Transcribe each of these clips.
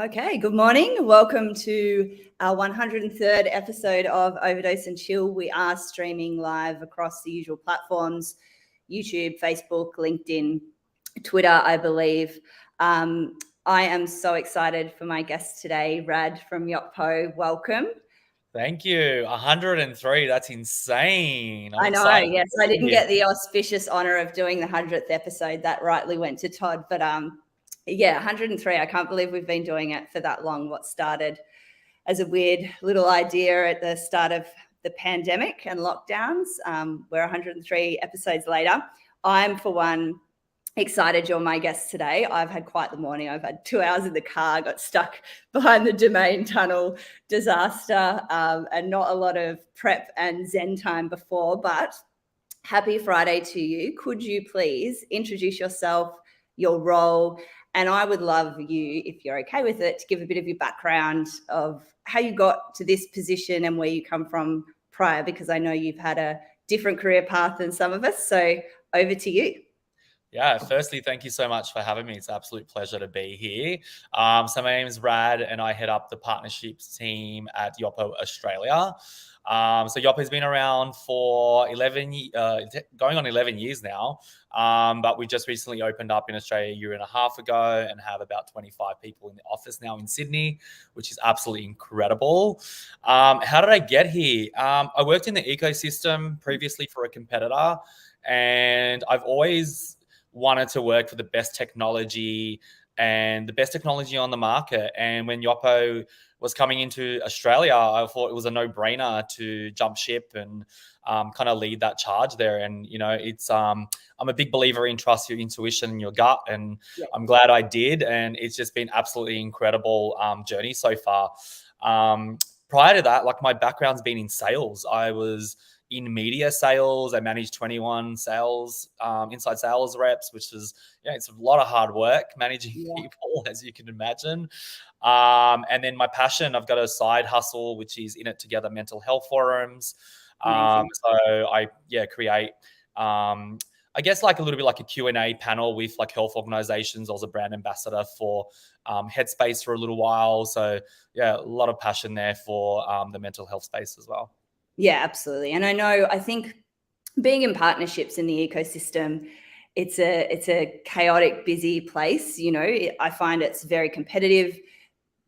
Okay, good morning. Welcome to our 103rd episode of Overdose and Chill. We are streaming live across the usual platforms, YouTube, Facebook, LinkedIn, Twitter, I believe. I am so excited for my guest today, Rad from Yotpo. Welcome. Thank you. 103. That's insane. I know, yes. I didn't get the auspicious honor of doing the 100th episode. That rightly went to Todd, but yeah, 103. I can't believe we've been doing it for that long. What started as a weird little idea at the start of the pandemic and lockdowns. We're 103 episodes later. I'm, for one, excited you're my guest today. I've had quite the morning. I've had 2 hours in the car, got stuck behind the Domain Tunnel disaster, and not a lot of prep and Zen time before, but happy Friday to you. Could you please introduce yourself, your role, and I would love you, if you're okay with it, to give a bit of your background of how you got to this position and where you come from prior, because I know you've had a different career path than some of us. So over to you. Yeah, firstly, thank you so much for having me. It's an absolute pleasure to be here. So my name is Rad and I head up the partnerships team at Yotpo Australia. So Yotpo has been around for going on 11 years now. But we just recently opened up in Australia a year and a half ago and have about 25 people in the office now in Sydney, which is absolutely incredible. How did I get here? I worked in the ecosystem previously for a competitor, and I've always wanted to work for the best technology and the best technology on the market. And when Yotpo was coming into Australia, I thought it was a no-brainer to jump ship and kind of lead that charge there. And, you know, it's I'm a big believer in trust your intuition and your gut, and I'm glad I did. And it's just been absolutely incredible journey so far. Prior to that, like, my background's been in sales. I was in media sales. I managed 21 sales, inside sales reps, which is, it's a lot of hard work managing people, as you can imagine. And then my passion, I've got a side hustle, which is In It Together mental health forums. So I create, I guess, like a little bit like a Q&A panel with like health organizations. I was a brand ambassador for Headspace for a little while. So yeah, a lot of passion there for the mental health space as well. Yeah, absolutely. And I think being in partnerships in the ecosystem, it's a chaotic, busy place. You know, I find it's very competitive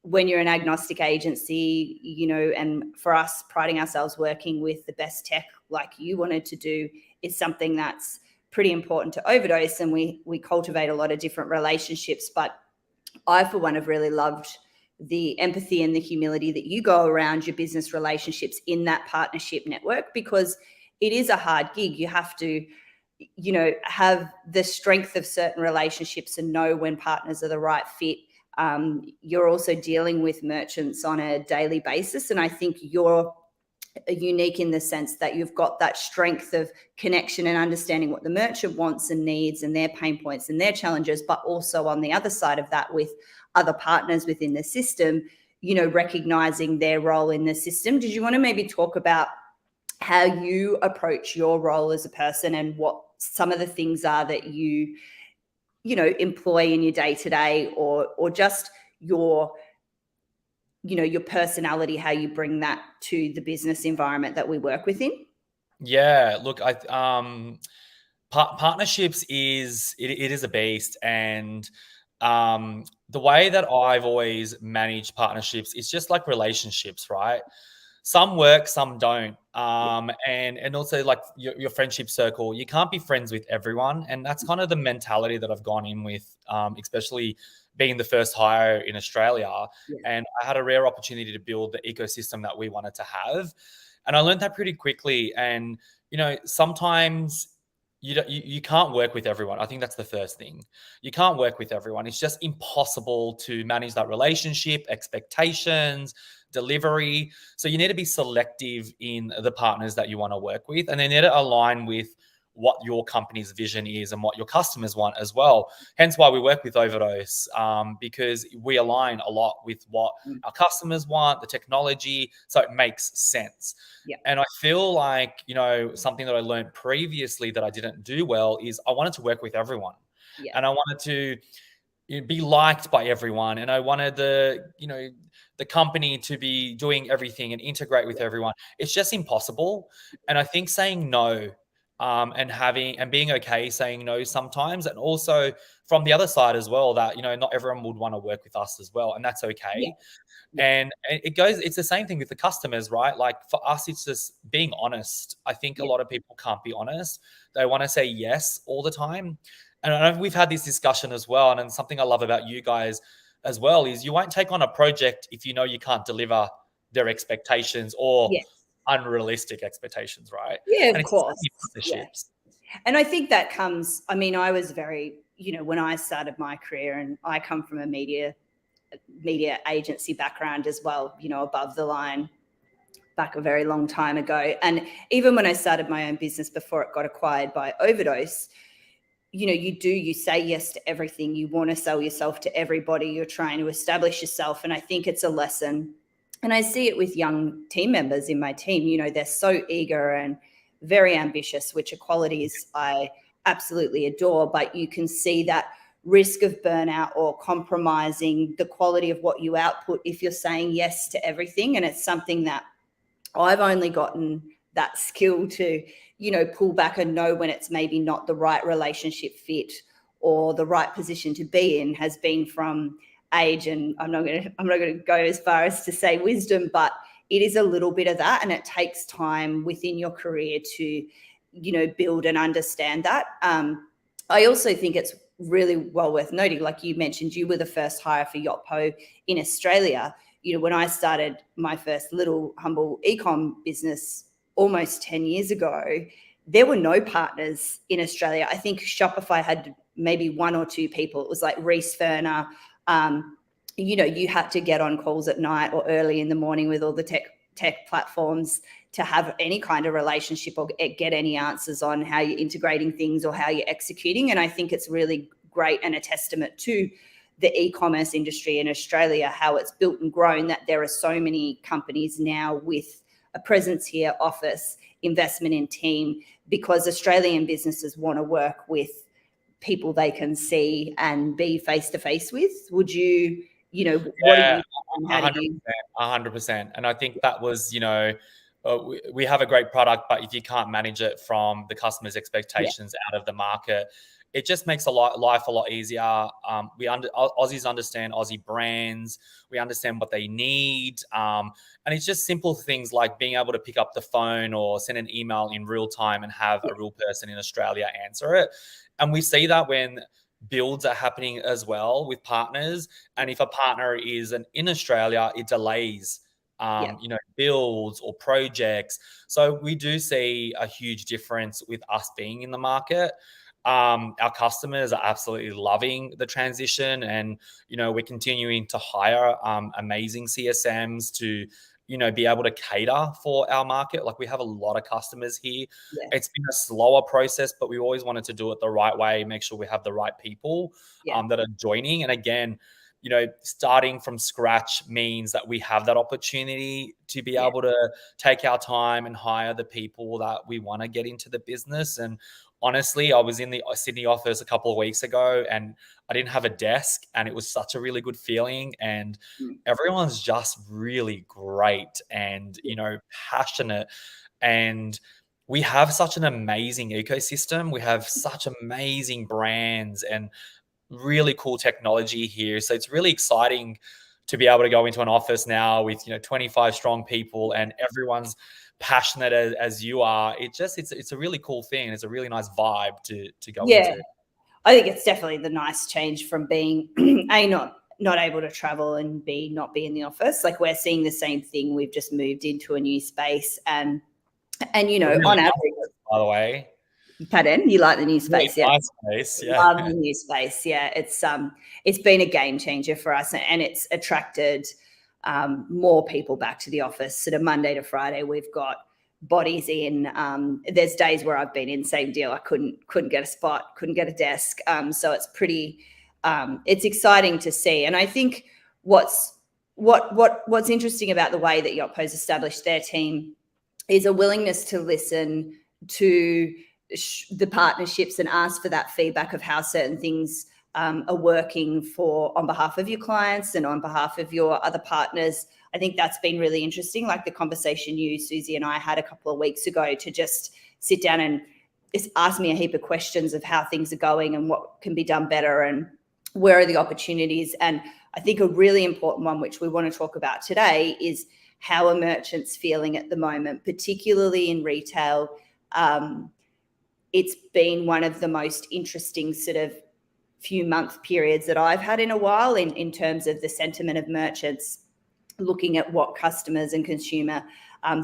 when you're an agnostic agency, you know, and for us, priding ourselves working with the best tech like you wanted to do is something that's pretty important to Overdose. And we cultivate a lot of different relationships. But I, for one, have really loved the empathy and the humility that you go around your business relationships in that partnership network, because it is a hard gig. You have to, you know, have the strength of certain relationships and know when partners are the right fit. You're also dealing with merchants on a daily basis. And I think you're unique in the sense that you've got that strength of connection and understanding what the merchant wants and needs and their pain points and their challenges, but also on the other side of that with other partners within the system, you know, recognizing their role in the system. Did you want to maybe talk about how you approach your role as a person and what some of the things are that you know, employ in your day-to-day, or just your, you know, your personality, how you bring that to the business environment that we work within? Yeah, look, partnerships is a beast, and the way that I've always managed partnerships is just like relationships, right? Some work, some don't. And also like your friendship circle, you can't be friends with everyone. And that's kind of the mentality that I've gone in with, especially being the first hire in Australia. And I had a rare opportunity to build the ecosystem that we wanted to have. And I learned that pretty quickly. And, you know, sometimes you can't work with everyone. I think that's the first thing. You can't work with everyone. It's just impossible to manage that relationship, expectations, delivery. So you need to be selective in the partners that you want to work with, and they need to align with what your company's vision is and what your customers want as well. Hence why we work with Overdose, because we align a lot with what our customers want, the technology, so it makes sense. And I feel like, you know, something that I learned previously that I didn't do well is I wanted to work with everyone. And I wanted to be liked by everyone, and I wanted the company to be doing everything and integrate with everyone. It's just impossible. And I think saying no, and being okay saying no sometimes, and also from the other side as well, that not everyone would want to work with us as well, and that's Yeah. okay. Yeah. And it's the same thing with the customers, right? Like for us, it's just being honest. I think a Yeah. lot of people can't be honest. They want to say yes all the time. And I know we've had this discussion as well. And then something I love about you guys as well is you won't take on a project if you know you can't deliver their expectations or Yeah. unrealistic expectations, right? Yeah, And of it's just course. the Yeah. partnerships. And I think that comes, I mean, I was very, when I started my career, and I come from a media agency background as well, above the line back a very long time ago. And even when I started my own business before it got acquired by Overdose, you say yes to everything. You want to sell yourself to everybody. You're trying to establish yourself. And I think it's a lesson. And I see it with young team members in my team. They're so eager and very ambitious, which are qualities I absolutely adore. But you can see that risk of burnout or compromising the quality of what you output if you're saying yes to everything. And it's something that I've only gotten that skill to, pull back and know when it's maybe not the right relationship fit or the right position to be in, has been from age. And I'm not going to go as far as to say wisdom, but it is a little bit of that. And it takes time within your career to, build and understand that. I also think it's really well worth noting, like you mentioned, you were the first hire for Yotpo in Australia. When I started my first little humble ecom business almost 10 years ago, there were no partners in Australia. I think Shopify had maybe one or two people. It was like Reese Ferner. You had to get on calls at night or early in the morning with all the tech platforms to have any kind of relationship or get any answers on how you're integrating things or how you're executing. And I think it's really great and a testament to the e-commerce industry in Australia, how it's built and grown, that there are so many companies now with a presence here, office, investment in team, because Australian businesses want to work with people they can see and be face-to-face with. Would you, what do Yeah, you, how do you? 100%. And I think that was, we have a great product, but if you can't manage it from the customer's Yeah, expectations out of the market, it just makes life a lot easier. Aussies understand Aussie brands. We understand what they need. And it's just simple things like being able to pick up the phone or send an email in real time and have a real person in Australia answer it. And we see that when builds are happening as well with partners. And if a partner is in Australia, it delays yeah, builds or projects. So we do see a huge difference with us being in the market. Our customers are absolutely loving the transition, and we're continuing to hire amazing CSMs to be able to cater for our market. Like we have a lot of customers here. yeah, It's been a slower process, but we always wanted to do it the right way, make sure we have the right people yeah, that are joining. And again, starting from scratch means that we have that opportunity to be yeah, able to take our time and hire the people that we want to get into the business. And honestly, I was in the Sydney office a couple of weeks ago and I didn't have a desk, and it was such a really good feeling. And everyone's just really great and, passionate. And we have such an amazing ecosystem. We have such amazing brands and really cool technology here. So it's really exciting to be able to go into an office now with 25 strong people and everyone's passionate as you are. It's a really cool thing. It's a really nice vibe to go yeah. into. I think it's definitely the nice change from being A, not able to travel, and B, not be in the office. Like we're seeing the same thing. We've just moved into a new space, and A really on nice average, place, by the way. pardon, you like the new Really space? Yeah. nice place. Love Yeah. the new space. Yeah, it's been a game changer for us, and it's attracted more people back to the office. Sort of Monday to Friday, we've got bodies in. There's days where I've been in, same deal. I couldn't get a spot, couldn't get a desk. So it's pretty. It's exciting to see, and I think what's interesting about the way that Yotpo's established their team is a willingness to listen to the partnerships and ask for that feedback of how certain things are working on behalf of your clients and on behalf of your other partners. I think that's been really interesting, like the conversation you, Susie, and I had a couple of weeks ago to just sit down and just ask me a heap of questions of how things are going and what can be done better and where are the opportunities. And I think a really important one, which we want to talk about today, is how are merchants feeling at the moment, particularly in retail. It's been one of the most interesting sort of few month periods that I've had in a while in terms of the sentiment of merchants looking at what customers and consumer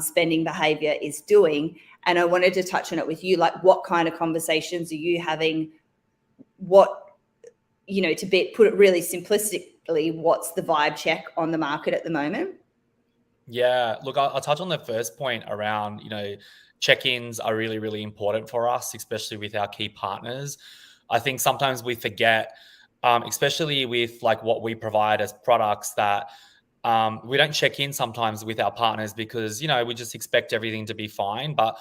spending behavior is doing. And I wanted to touch on it with you, like what kind of conversations are you having? What, to put it really simplistically, what's the vibe check on the market at the moment? Yeah, look, I'll touch on the first point around, check-ins are really, really important for us, especially with our key partners. I think sometimes we forget, especially with like what we provide as products, that we don't check in sometimes with our partners because, we just expect everything to be fine. But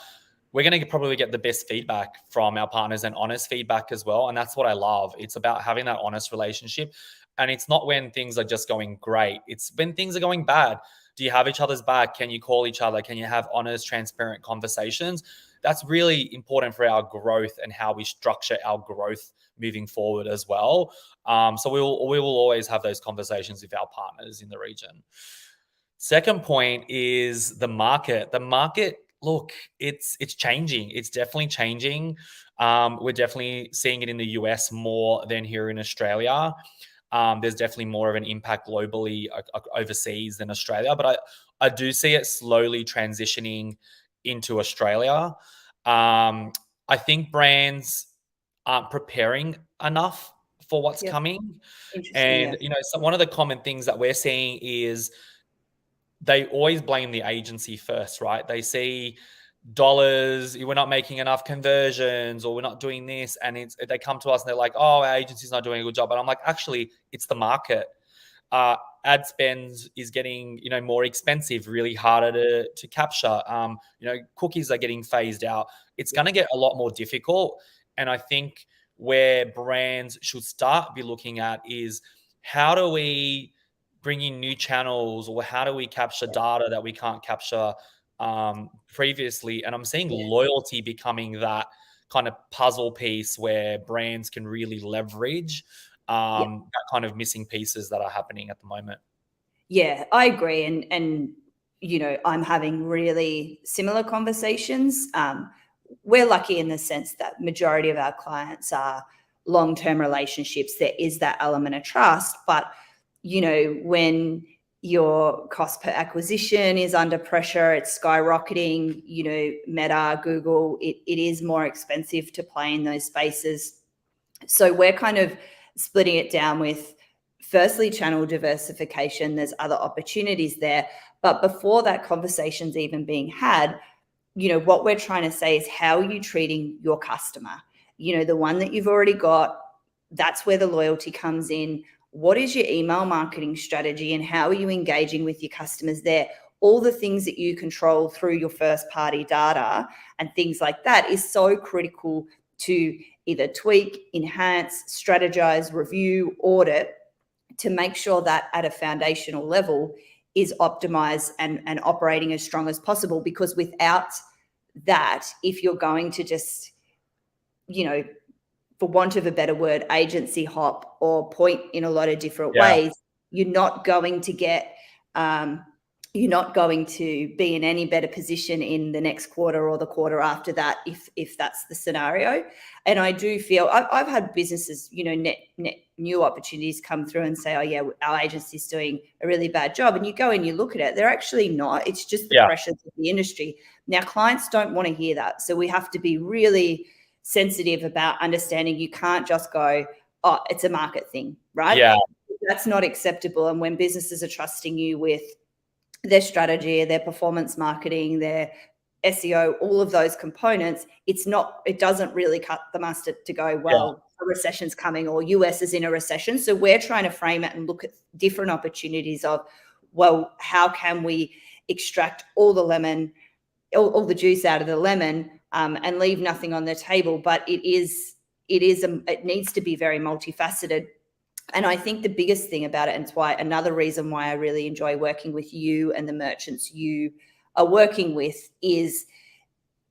we're going to probably get the best feedback from our partners and honest feedback as well. And that's what I love. It's about having that honest relationship. And it's not when things are just going great. It's when things are going bad. Do you have each other's back? Can you call each other? Can you have honest, transparent conversations? That's really important for our growth and how we structure our growth moving forward as well. So we will always have those conversations with our partners in the region. Second point is the market. The market, look, it's changing. It's definitely changing. We're definitely seeing it in the US more than here in Australia. There's definitely more of an impact globally overseas than Australia, but I do see it slowly transitioning into Australia. I think brands aren't preparing enough for what's coming. And, so one of the common things that we're seeing is they always blame the agency first, right? They see dollars, we're not making enough conversions, or we're not doing this, and they come to us and they're like, oh, our agency's not doing a good job. And I'm like, actually, it's the market. Ad spend is getting more expensive, really harder to capture. Cookies are getting phased out. It's going to get a lot more difficult. And I think where brands should start be looking at is, how do we bring in new channels, or how do we capture data that we can't capture previously? And I'm seeing loyalty becoming that kind of puzzle piece where brands can really leverage that kind of missing pieces that are happening at the moment. Yeah, I agree. And I'm having really similar conversations. We're lucky in the sense that majority of our clients are long-term relationships. There is that element of trust, but when your cost per acquisition is under pressure, it's skyrocketing, Meta, Google, it is more expensive to play in those spaces. So we're kind of splitting it down with, firstly, channel diversification. There's other opportunities there. But before that conversation's even being had, what we're trying to say is, how are you treating your customer? The one that you've already got, that's where the loyalty comes in. What is your email marketing strategy, and how are you engaging with your customers there? All the things that you control through your first party data and things like that is so critical to either tweak, enhance, strategize, review, audit, to make sure that at a foundational level is optimized and operating as strong as possible. Because without that, if you're going to just, for want of a better word, agency hop or point in a lot of different ways, you're not going to get, you're not going to be in any better position in the next quarter or the quarter after that, if that's the scenario. And I do feel I've had businesses, net new opportunities come through and say, oh yeah, our agency's doing a really bad job. And you go and you look at it, they're actually not. It's just the pressures of the industry. Now, clients don't want to hear that. So we have to be really sensitive about understanding you can't just go, oh, it's a market thing, right? Yeah. That's not acceptable. And when businesses are trusting you with their strategy, their performance marketing, their SEO, all of those components, it doesn't really cut the mustard to go, well, a recession's coming or US is in a recession. So we're trying to frame it and look at different opportunities of, well, how can we extract all the lemon, all the juice out of the lemon, and leave nothing on the table? But it is it needs to be very multifaceted. And I think the biggest thing about it, and it's why another reason why I really enjoy working with you and the merchants you are working with, is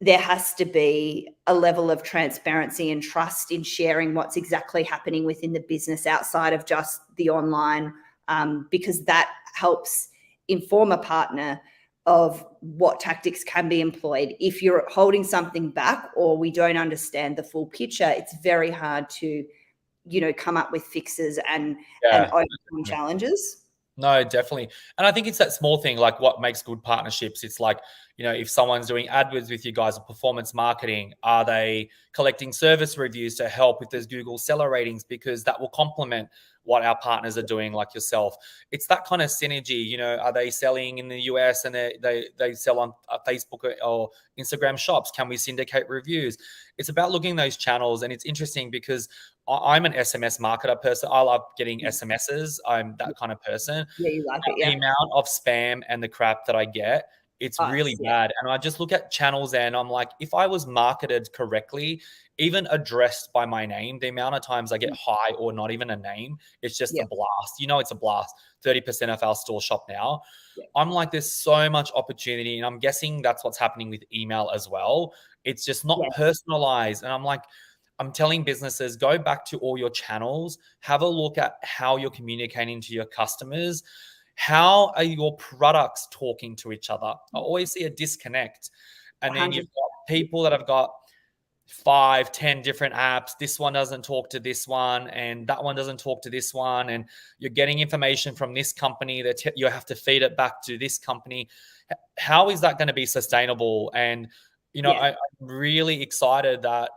there has to be a level of transparency and trust in sharing what's exactly happening within the business outside of just the online, because that helps inform a partner of what tactics can be employed. If you're holding something back or we don't understand the full picture, it's very hard to, come up with fixes and overcome challenges. No, definitely. And I think it's that small thing, like what makes good partnerships. It's like, if someone's doing AdWords with you guys or performance marketing, are they collecting service reviews to help with those Google seller ratings? Because that will complement what our partners are doing, like yourself. It's that kind of synergy. Are they selling in the US and they sell on Facebook or Instagram shops? Can we syndicate reviews? It's about looking at those channels. And it's interesting because I'm an SMS marketer person. I love getting SMSs. I'm that kind of person. Yeah, you like it, yeah. The amount of spam and the crap that I get, it's really bad. And I just look at channels and I'm like, if I was marketed correctly, even addressed by my name, the amount of times I get hi or not even a name, it's just a blast. It's a blast. 30% of our store shop now. Yeah. I'm like, there's so much opportunity. And I'm guessing that's what's happening with email as well. It's just not personalized. And I'm like, I'm telling businesses, go back to all your channels, have a look at how you're communicating to your customers. How are your products talking to each other? I always see a disconnect. And then you've got people that have got 5, 10 different apps. This one doesn't talk to this one, and that one doesn't talk to this one. And you're getting information from this company that you have to feed it back to this company. How is that going to be sustainable? And, I'm really excited that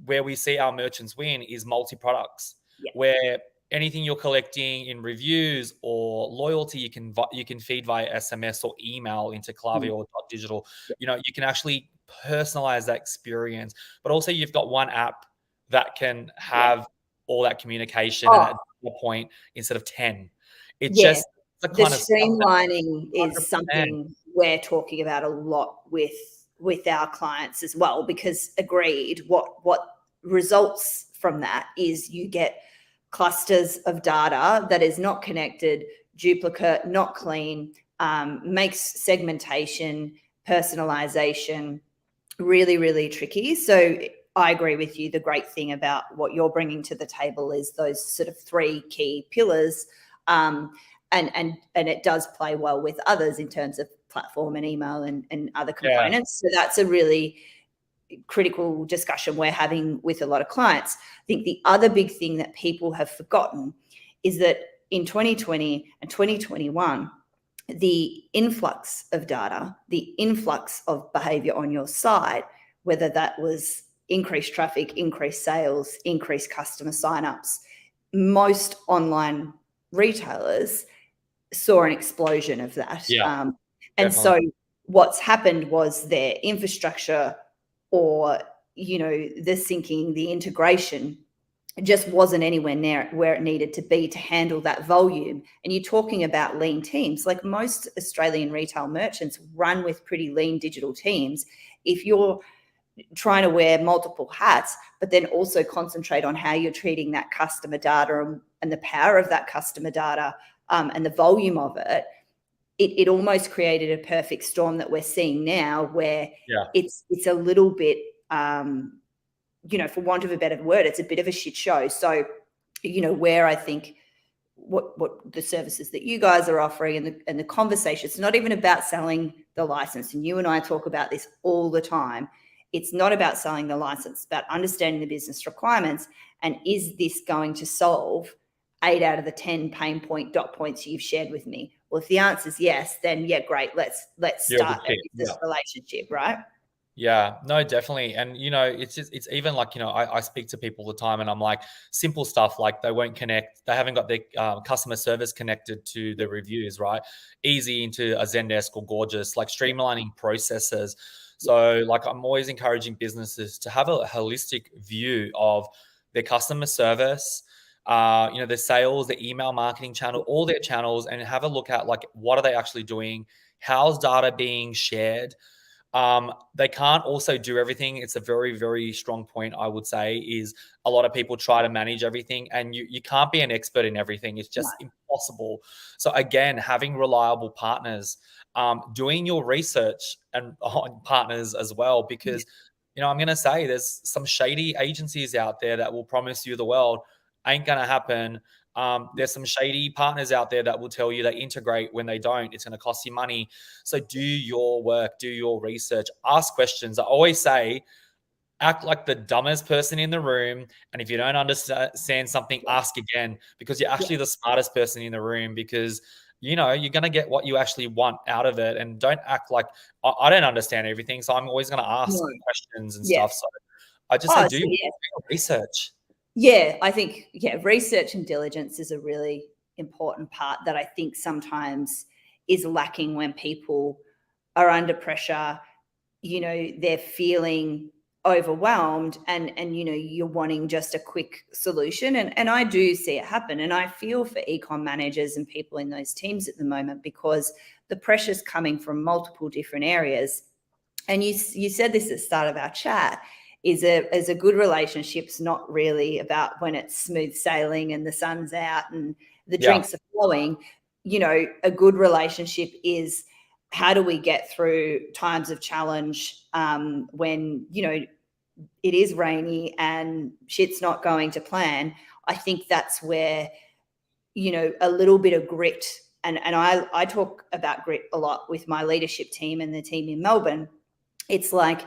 where we see our merchants win is multi-products, where anything you're collecting in reviews or loyalty, you can feed via SMS or email into Klaviyo or Digital. You can actually personalize that experience, but also you've got one app that can have all that communication at a point instead of 10. It's just the kind of streamlining is something we're talking about a lot with our clients as well, because agreed, what results from that is you get clusters of data that is not connected, duplicate, not clean, makes segmentation, personalization really, really tricky. So I agree with you. The great thing about what you're bringing to the table is those sort of 3 key pillars, and it does play well with others in terms of platform and email and other components. So that's a really critical discussion we're having with a lot of clients. I think the other big thing that people have forgotten is that in 2020 and 2021, the influx of data, the influx of behavior on your site, whether that was increased traffic, increased sales, increased customer signups, most online retailers saw an explosion of that. And so what's happened was their infrastructure or, the syncing, the integration just wasn't anywhere near where it needed to be to handle that volume. And you're talking about lean teams. Like most Australian retail merchants run with pretty lean digital teams. If you're trying to wear multiple hats, but then also concentrate on how you're treating that customer data and the power of that customer data, and the volume of it, it almost created a perfect storm that we're seeing now, where it's a little bit, for want of a better word, it's a bit of a shit show. So, where I think what the services that you guys are offering and the conversation, it's not even about selling the license. And you and I talk about this all the time. It's not about selling the license, it's about understanding the business requirements. And is this going to solve 8 out of the 10 pain dot points you've shared with me? Well, if the answer is yes, then great. Let's start a business relationship, right? Yeah, no, definitely. And, it's even like, I speak to people all the time and I'm like, simple stuff like they won't connect. They haven't got their customer service connected to the reviews, right? Easy into a Zendesk or Gorgeous, like streamlining processes. So like I'm always encouraging businesses to have a holistic view of their customer service, the sales, the email marketing channel, all their channels, and have a look at like, what are they actually doing? How's data being shared? They can't also do everything. It's a very, very strong point, I would say, is a lot of people try to manage everything, and you can't be an expert in everything. It's just impossible. So again, having reliable partners, doing your research and on partners as well, because I'm going to say there's some shady agencies out there that will promise you the world. Ain't going to happen. There's some shady partners out there that will tell you they integrate when they don't. It's going to cost you money. So do your work, do your research, ask questions. I always say, act like the dumbest person in the room. And if you don't understand something, ask again, because you're actually the smartest person in the room, because you're going to get what you actually want out of it. And don't act like I don't understand everything. So I'm always going to ask questions and stuff. So I just say, do your research. Yeah, I think, research and diligence is a really important part that I think sometimes is lacking when people are under pressure. They're feeling overwhelmed and you're wanting just a quick solution. And I do see it happen. And I feel for ecom managers and people in those teams at the moment, because the pressure's coming from multiple different areas. And you said this at the start of our chat, is a good relationship's not really about when it's smooth sailing and the sun's out and the drinks are flowing. A good relationship is, how do we get through times of challenge when, it is rainy and shit's not going to plan? I think that's where, a little bit of grit, and I talk about grit a lot with my leadership team and the team in Melbourne. It's like,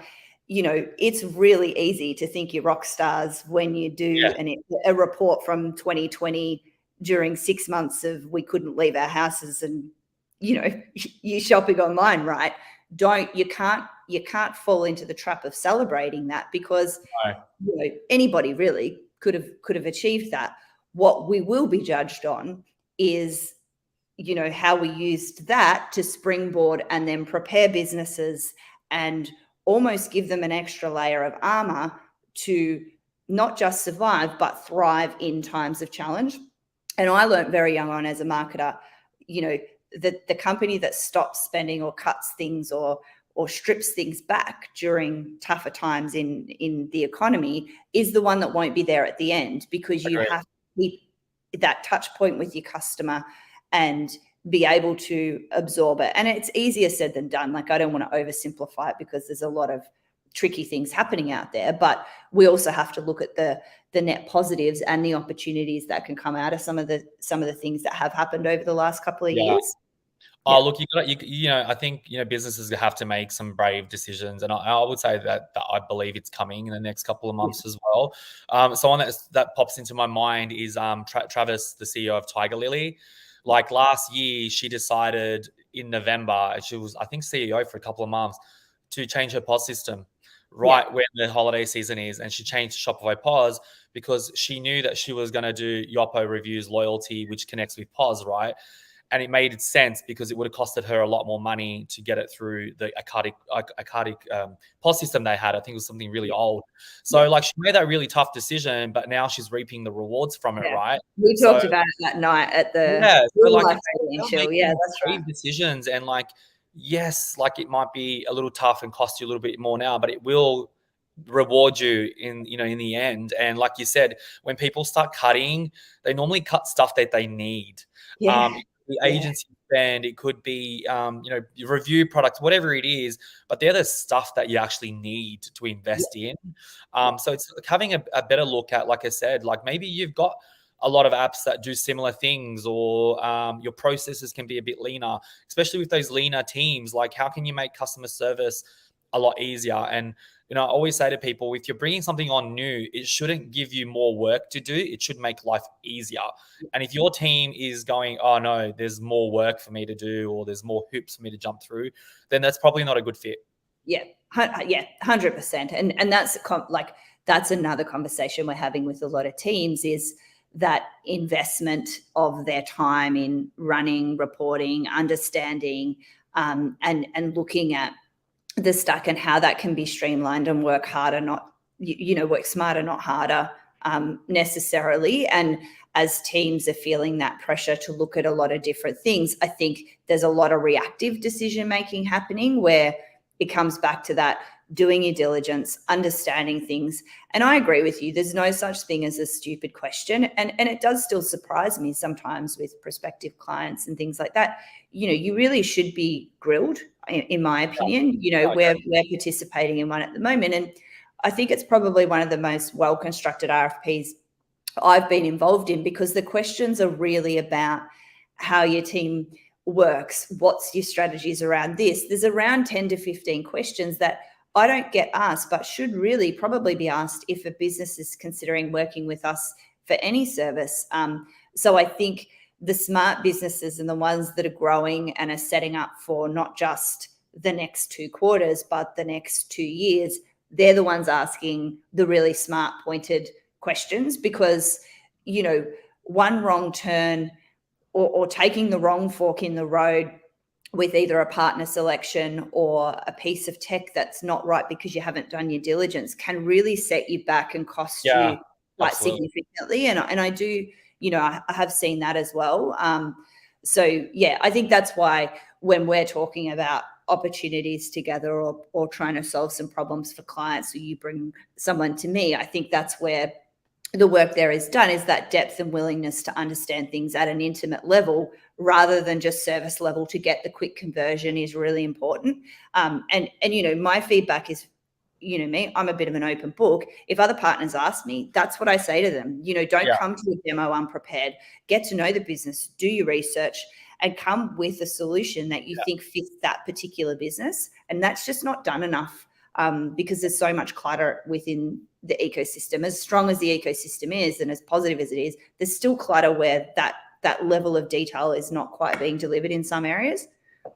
it's really easy to think you're rock stars when you do a report from 2020 during 6 months of we couldn't leave our houses and, you're shopping online, right? You can't fall into the trap of celebrating that, because anybody really could have achieved that. What we will be judged on is, how we used that to springboard and then prepare businesses and almost give them an extra layer of armor to not just survive, but thrive in times of challenge. And I learned very young on as a marketer, the company that stops spending or cuts things or strips things back during tougher times in the economy is the one that won't be there at the end, because you have to keep that touch point with your customer and be able to absorb it. And it's easier said than done. Like, I don't want to oversimplify it, because there's a lot of tricky things happening out there, but we also have to look at the net positives and the opportunities that can come out of some of the things that have happened over the last couple of years. Look, I think, businesses have to make some brave decisions. And I would say that I believe it's coming in the next couple of months as well. Someone that pops into my mind is Travis, the CEO of Tiger Lily. Like last year, she decided in November, she was, I think, CEO for a couple of months, to change her POS system when the holiday season is. And she changed to Shopify POS because she knew that she was going to do Yotpo reviews, loyalty, which connects with POS, right? And it made sense because it would have costed her a lot more money to get it through the Arcadic POS system they had. I think it was something really old. So like, she made that really tough decision, but now she's reaping the rewards from it, right? We talked about it that night at the that's right. Decisions, and like, yes, like it might be a little tough and cost you a little bit more now, but it will reward you in the end. And like you said, when people start cutting, they normally cut stuff that they need. The agency spend, it could be, review products, whatever it is, but they're the stuff that you actually need to invest in. So it's like having a better look at, like I said, like maybe you've got a lot of apps that do similar things, or your processes can be a bit leaner, especially with those leaner teams. Like, how can you make customer service a lot easier? And I always say to people, if you're bringing something on new, it shouldn't give you more work to do. It should make life easier. And if your team is going, oh no, there's more work for me to do, or there's more hoops for me to jump through, then that's probably not a good fit. 100%. And that's another conversation we're having with a lot of teams, is that investment of their time in running, reporting, understanding, and looking at the stack and how that can be streamlined and work harder, work smarter, not harder necessarily. And as teams are feeling that pressure to look at a lot of different things, I think there's a lot of reactive decision making happening, where it comes back to that doing your diligence, understanding things. And I agree with you. There's no such thing as a stupid question. And it does still surprise me sometimes with prospective clients and things like that. You really should be grilled, in my opinion. We're participating in one at the moment. And I think it's probably one of the most well-constructed RFPs I've been involved in, because the questions are really about how your team works, what's your strategies around this. There's around 10 to 15 questions that I don't get asked, but should really probably be asked if a business is considering working with us for any service. So I think the smart businesses and the ones that are growing and are setting up for not just the next 2 quarters, but the next 2 years, they're the ones asking the really smart, pointed questions, because, one wrong turn or taking the wrong fork in the road with either a partner selection or a piece of tech that's not right because you haven't done your diligence can really set you back and cost you quite significantly. And I do, I have seen that as well. So yeah, I think that's why when we're talking about opportunities together or trying to solve some problems for clients, or you bring someone to me, I think that's where the work there is done, is that depth and willingness to understand things at an intimate level rather than just service level to get the quick conversion is really important. And my feedback is, me, I'm a bit of an open book. If other partners ask me, that's what I say to them. Don't come to a demo unprepared. Get to know the business, do your research, and come with a solution that you think fits that particular business. And that's just not done enough, because there's so much clutter within the ecosystem. As strong as the ecosystem is and as positive as it is, there's still clutter where that level of detail is not quite being delivered in some areas.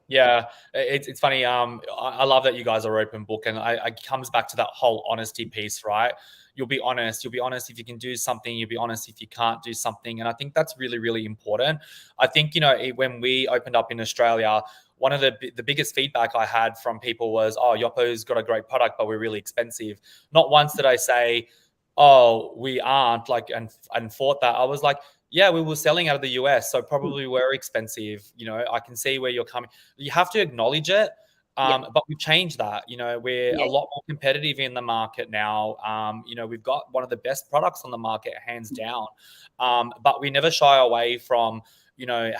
Yeah, it's funny. I love that you guys are open book, and it comes back to that whole honesty piece, right? You'll be honest. You'll be honest if you can do something. You'll be honest if you can't do something. And I think that's really, really important. I think, when we opened up in Australia, one of the biggest feedback I had from people was, oh, Yotpo's got a great product, but we're really expensive. Not once did I say, oh, we aren't, and fought that. I was like, yeah, we were selling out of the US, so probably we're expensive. I can see where you're coming. You have to acknowledge it. But we've changed that. We're a lot more competitive in the market now. We've got one of the best products on the market, hands down. But we never shy away from,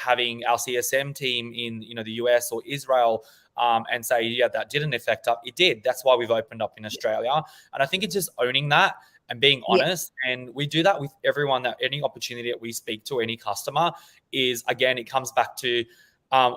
having our CSM team in, the US or Israel, and say, yeah, that didn't affect us. It did. That's why we've opened up in Australia. And I think it's just owning that and being honest. And we do that with everyone, that any opportunity that we speak to, any customer, is, again, it comes back to,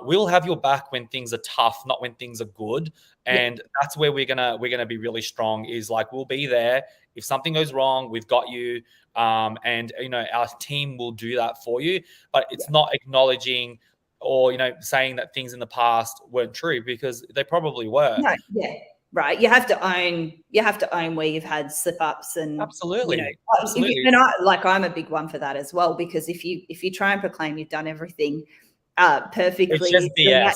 we'll have your back when things are tough, not when things are good. And that's where we're gonna be really strong, is like, we'll be there. If something goes wrong, we've got you. And our team will do that for you. But it's not acknowledging or saying that things in the past weren't true, because they probably were. No, right. You have to own where you've had slip ups, and absolutely. And I'm a big one for that as well, because if you try and proclaim you've done everything perfectly, it's just BS.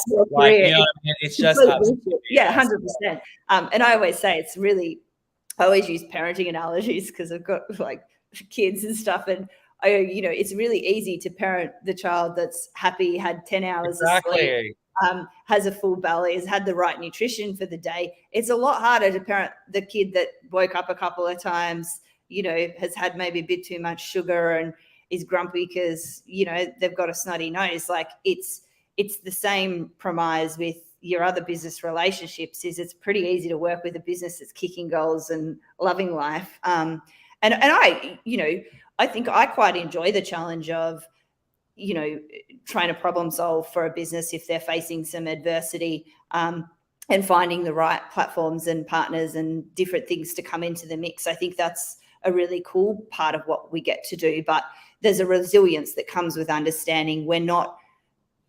It's just 100%. And I always say I always use parenting analogies, because I've got kids and stuff, and it's really easy to parent the child that's happy, had 10 hours of sleep, has a full belly, has had the right nutrition for the day. It's a lot harder to parent the kid that woke up a couple of times, has had maybe a bit too much sugar and is grumpy because, they've got a snotty nose. It's the same premise with your other business relationships. Is it's pretty easy to work with a business that's kicking goals and loving life. And I think I quite enjoy the challenge of, trying to problem solve for a business if they're facing some adversity, and finding the right platforms and partners and different things to come into the mix. I think that's a really cool part of what we get to do. But there's a resilience that comes with understanding we're not,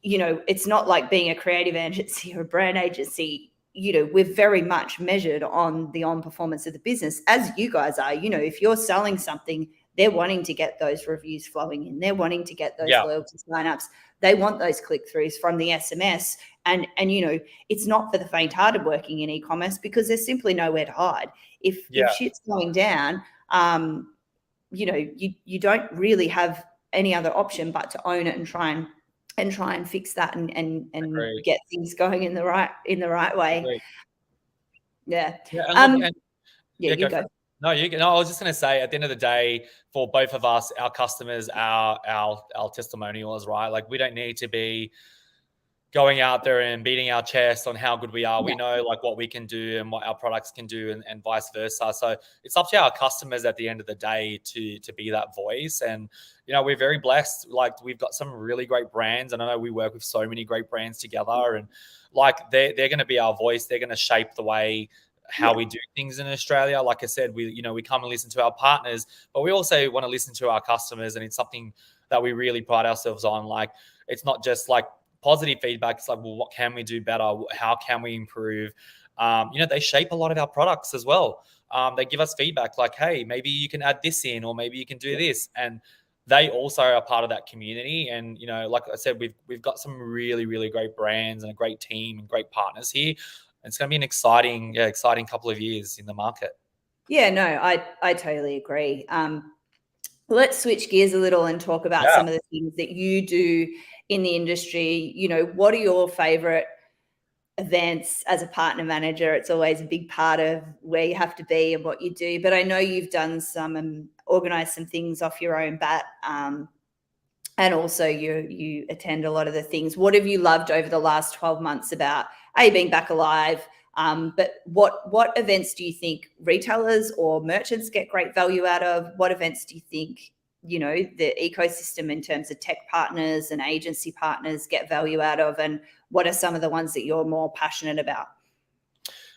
it's not like being a creative agency or a brand agency. We're very much measured on the performance of the business, as you guys are. If you're selling something, they're wanting to get those reviews flowing in. They're wanting to get those loyalty signups. They want those click-throughs from the SMS. And it's not for the faint-hearted working in e-commerce, because there's simply nowhere to hide. If shit's going down, you don't really have any other option but to own it and try and fix that and get things going in the right way. Yeah. Yeah, and look, and Yeah, yeah, you go go. for it. No, you can. No, I was just going to say, at the end of the day, for both of us, our customers, our testimonials, right? Like, we don't need to be going out there and beating our chest on how good we are. Yeah. We know like what we can do and what our products can do, and vice versa. So it's up to our customers at the end of the day to be that voice. And we're very blessed. Like, we've got some really great brands, and I know we work with so many great brands together. And like, they're going to be our voice. They're going to shape the way how Yeah. we do things in Australia. Like I said, we come and listen to our partners, but we also want to listen to our customers, and it's something that we really pride ourselves on. Like, it's not just like positive feedback. It's like, well, what can we do better? How can we improve? They shape a lot of our products as well. They give us feedback like, hey, maybe you can add this in, or maybe you can do this. And they also are part of that community. And, like I said, we've got some really, really great brands and a great team and great partners here. It's going to be an exciting couple of years in the market. Yeah, no, I totally agree. Let's switch gears a little and talk about Yeah. some of the things that you do in the industry. What are your favorite events as a partner manager? It's always a big part of where you have to be and what you do. But I know you've done some and organized some things off your own bat. And also you attend a lot of the things. What have you loved over the last 12 months about being back alive? But what events do you think retailers or merchants get great value out of? What events do you think, the ecosystem in terms of tech partners and agency partners get value out of? And what are some of the ones that you're more passionate about?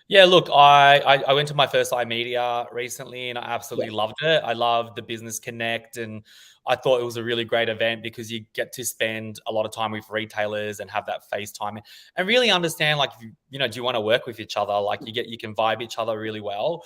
Yeah, look, I went to my first iMedia recently, and I Yeah. absolutely loved it. I loved the Business Connect, and I thought it was a really great event because you get to spend a lot of time with retailers and have that FaceTime and really understand, like, do you want to work with each other? Like, you can vibe each other really well.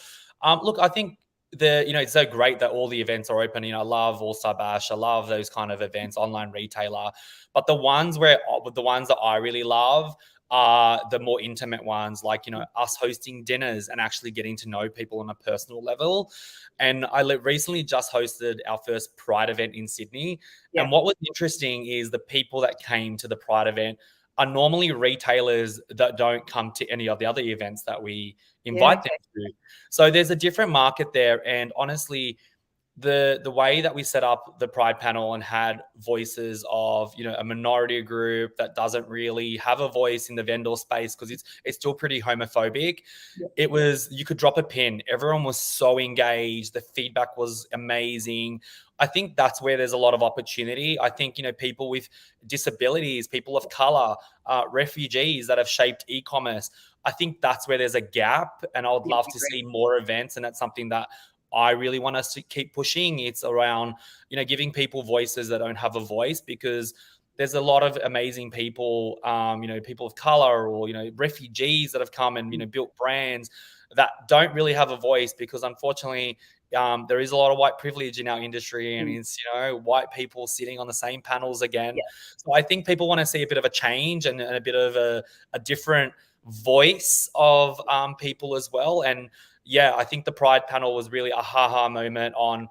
Look, I think it's so great that all the events are open. I love All Star Bash. I love those kind of events, online retailer. But the ones that I really love are the more intimate ones, like, us hosting dinners and actually getting to know people on a personal level. And I recently just hosted our first Pride event in Sydney. Yeah. And what was interesting is the people that came to the Pride event are normally retailers that don't come to any of the other events that we Yeah. invite them to. So there's a different market there. And honestly, the way that we set up the Pride panel and had voices of a minority group that doesn't really have a voice in the vendor space, because it's still pretty homophobic. Yeah. It was, you could drop a pin. Everyone was so engaged. The feedback was amazing. I think that's where there's a lot of opportunity. I think people with disabilities, people of color, refugees that have shaped e-commerce, I think that's where there's a gap, and I would love to see more events. And that's something that I really want us to keep pushing. It's around, giving people voices that don't have a voice, because there's a lot of amazing people, people of color, or, refugees that have come and, built brands that don't really have a voice, because unfortunately, there is a lot of white privilege in our industry, and it's, white people sitting on the same panels again. Yeah. So I think people want to see a bit of a change and a bit of a different voice of people as well. And yeah, I think the Pride panel was really a ha-ha moment on,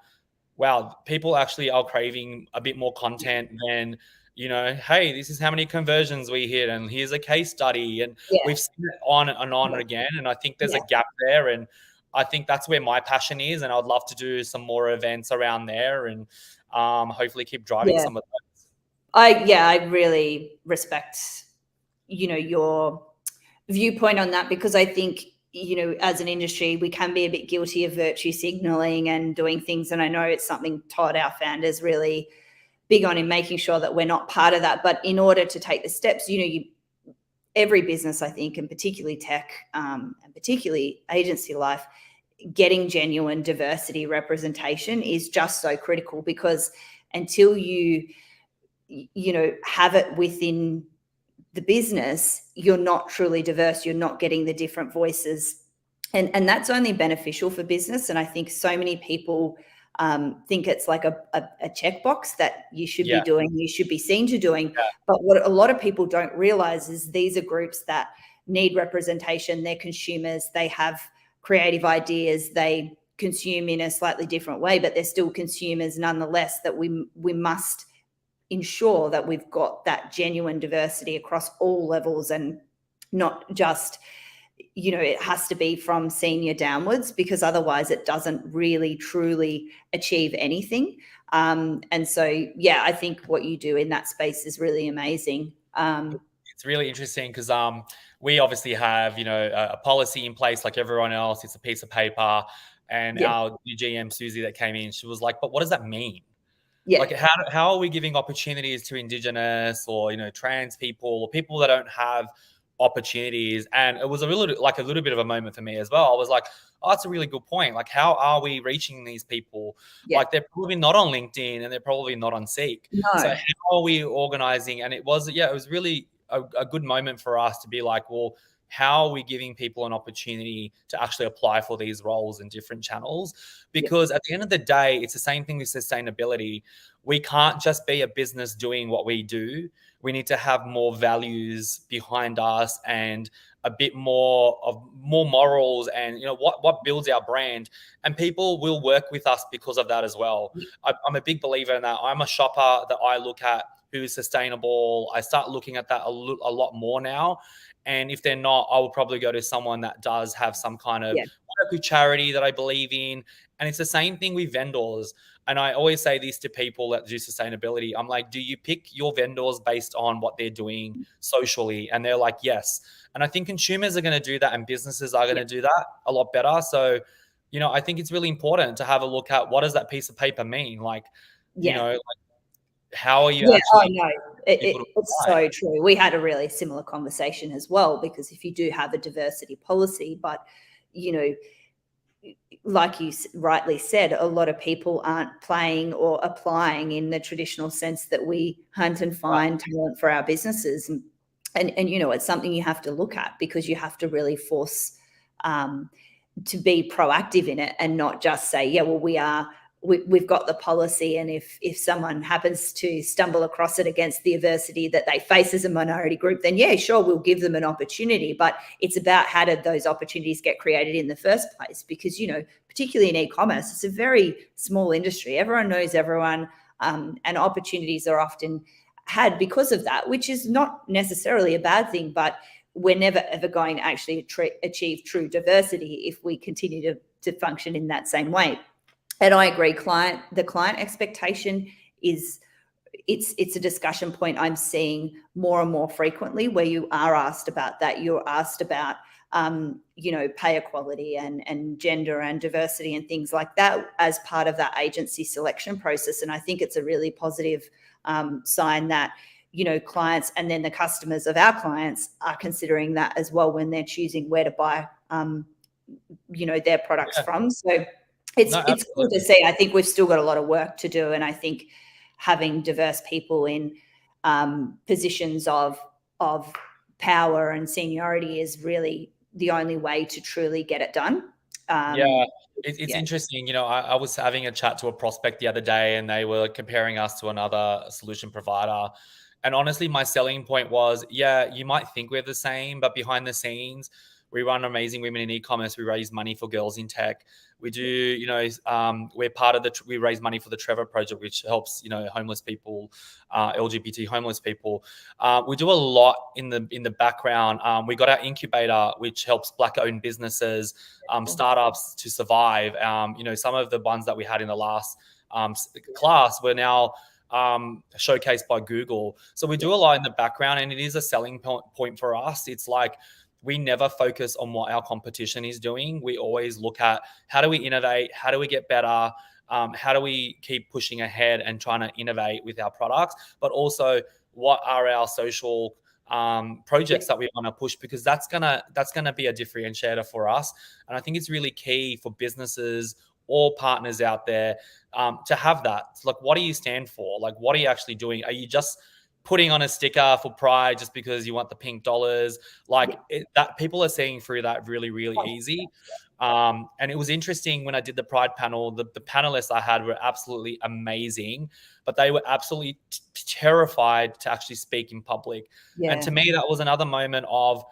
wow, people actually are craving a bit more content than, hey, this is how many conversions we hit, and here's a case study. And Yeah. we've seen it on and on again. And I think there's a gap there. And I think that's where my passion is. And I'd love to do some more events around there, and hopefully keep driving some of those. I really respect, your viewpoint on that, because I think, as an industry, we can be a bit guilty of virtue signaling and doing things. And I know it's something Todd, our founder, is really big on, in making sure that we're not part of that. But in order to take the steps, every business, I think, and particularly tech, and particularly agency life, getting genuine diversity representation is just so critical, because until you have it within the business, you're not truly diverse. You're not getting the different voices, and that's only beneficial for business. And I think so many people think it's like a checkbox that you should be doing, you should be seen to doing. But what a lot of people don't realize is these are groups that need representation. They're consumers. They have creative ideas. They consume in a slightly different way, but they're still consumers nonetheless. That we must ensure that we've got that genuine diversity across all levels, and not just it has to be from senior downwards, because otherwise it doesn't really truly achieve anything. And so, yeah, I think what you do in that space is really amazing. It's really interesting because we obviously have, a policy in place like everyone else. It's a piece of paper. And Yeah. our new GM, Susie, that came in, she was like, but what does that mean? Yeah. Like, how are we giving opportunities to Indigenous or, trans people or people that don't have opportunities? And it was a little bit of a moment for me as well. I was like, oh, that's a really good point. Like, how are we reaching these people? Yeah. Like, they're probably not on LinkedIn and they're probably not on Seek. No. So how are we organizing? And it was really a good moment for us to be like, well, how are we giving people an opportunity to actually apply for these roles in different channels? Because at the end of the day, it's the same thing with sustainability. We can't just be a business doing what we do. We need to have more values behind us and a bit more morals and what builds our brand, and people will work with us because of that as well. I'm a big believer in that. I'm a shopper that I look at who's sustainable. I start looking at that a lot more now. And if they're not, I will probably go to someone that does have some kind of work with charity that I believe in. And it's the same thing with vendors. And I always say this to people that do sustainability. I'm like, do you pick your vendors based on what they're doing socially? And they're like, yes. And I think consumers are going to do that and businesses are going to do that a lot better. So, I think it's really important to have a look at what does that piece of paper mean? Like, how are you actually? No, it's so true. We had a really similar conversation as well, because if you do have a diversity policy, but like you rightly said, a lot of people aren't playing or applying in the traditional sense that we hunt and find talent for our businesses. And it's something you have to look at, because you have to really force to be proactive in it and not just say, yeah, well, we've got the policy, and if someone happens to stumble across it against the adversity that they face as a minority group, then yeah, sure, we'll give them an opportunity. But it's about how did those opportunities get created in the first place? Because, particularly in e-commerce, it's a very small industry. Everyone knows everyone, and opportunities are often had because of that, which is not necessarily a bad thing, but we're never ever going to actually achieve true diversity if we continue to function in that same way. And I agree, the client expectation is, it's a discussion point I'm seeing more and more frequently, where you are asked about that. You're asked about, pay equality and gender and diversity and things like that as part of that agency selection process. And I think it's a really positive sign that, clients and then the customers of our clients are considering that as well when they're choosing where to buy, their products from. So it's cool to see. I think we've still got a lot of work to do. And I think having diverse people in positions of power and seniority is really the only way to truly get it done. It's interesting. I was having a chat to a prospect the other day, and they were comparing us to another solution provider. And honestly, my selling point was, you might think we're the same, but behind the scenes, we run Amazing Women in E-commerce. We raise money for girls in tech. We do, we're part of we raise money for the Trevor Project, which helps, homeless people, LGBT homeless people. We do a lot in the background. We got our incubator, which helps Black-owned businesses, startups to survive. Some of the ones that we had in the last class were now showcased by Google. So we do a lot in the background, and it is a selling point for us. It's like, we never focus on what our competition is doing. We always look at how do we innovate? How do we get better? How do we keep pushing ahead and trying to innovate with our products? But also, what are our social projects that we want to push? Because that's gonna be a differentiator for us. And I think it's really key for businesses or partners out there to have that. It's like, what do you stand for? Like, what are you actually doing? Are you just putting on a sticker for pride just because you want the pink dollars? That people are seeing through that really, really easy. And it was interesting when I did the pride panel, the panelists I had were absolutely amazing, but they were absolutely terrified to actually speak in public. And to me, that was another moment of,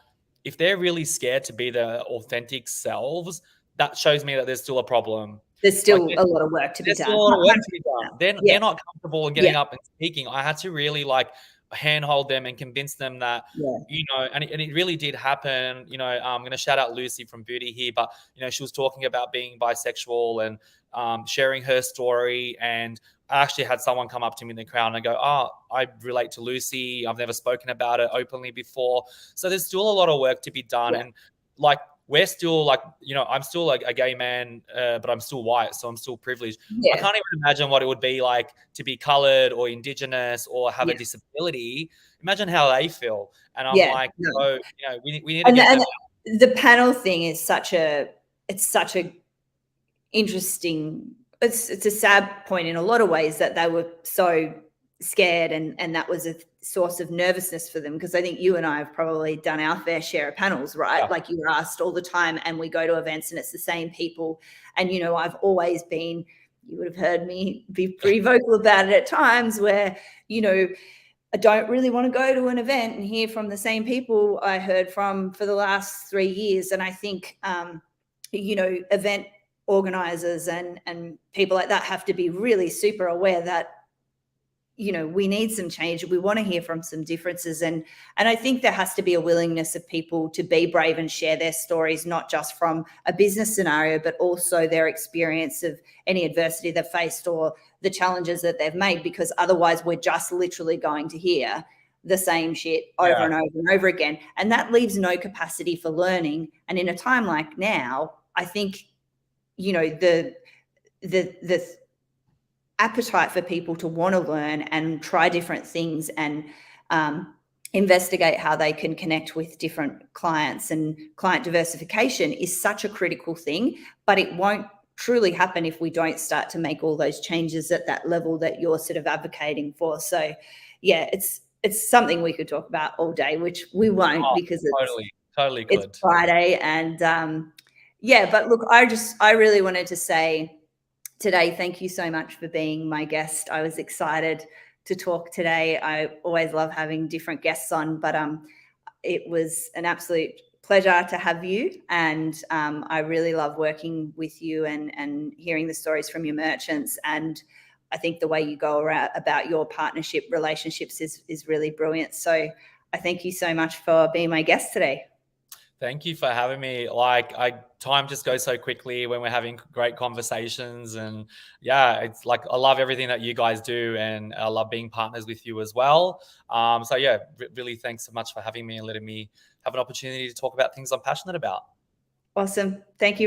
if they're really scared to be their authentic selves, that shows me that there's still a problem. There's still a lot of work to be done. There's still a lot of work to be done. They're not comfortable in getting up and speaking. I had to really handhold them and convince them that, you know, and it really did happen. You know, I'm going to shout out Lucy from Booty here, but, you know, she was talking about being bisexual and sharing her story. And I actually had someone come up to me in the crowd and I go, oh, I relate to Lucy. I've never spoken about it openly before. So there's still a lot of work to be done. And like, we're still like, you know, I'm still like a gay man, but I'm still white, so I'm still privileged. I can't even imagine what it would be like to be colored or indigenous or have a disability. Imagine how they feel. And I'm like, oh, you know, we need to get them. The panel thing is such a interesting, it's a sad point in a lot of ways that they were so scared and that was a source of nervousness for them, because I think you and I have probably done our fair share of panels, right? Like, you were asked all the time, and we go to events and it's the same people. And, you know, I've always been, you would have heard me be pretty vocal about it at times, where, you know, I don't really want to go to an event and hear from the same people I heard from for the last 3 years. And I think, you know, event organizers and people like that have to be really super aware that, you know, we need some change. We want to hear from some differences. And I think there has to be a willingness of people to be brave and share their stories, not just from a business scenario, but also their experience of any adversity they've faced or the challenges that they've made, because otherwise we're just literally going to hear the same shit over and over and over again. And that leaves no capacity for learning. And in a time like now, I think, you know, the appetite for people to want to learn and try different things and investigate how they can connect with different clients and client diversification is such a critical thing, but it won't truly happen if we don't start to make all those changes at that level that you're sort of advocating for. So yeah, it's something we could talk about all day, which we won't, because it's totally it's Friday. And yeah, but look, I really wanted to say today, thank you so much for being my guest. I was excited to talk today. I always love having different guests on, but it was an absolute pleasure to have you. And I really love working with you and hearing the stories from your merchants. And I think the way you go about your partnership relationships is really brilliant. So I thank you so much for being my guest today. Thank you for having me. Like, time just goes so quickly when we're having great conversations. And yeah, it's like, I love everything that you guys do, and I love being partners with you as well. So yeah, really thanks so much for having me and letting me have an opportunity to talk about things I'm passionate about. Awesome. Thank you.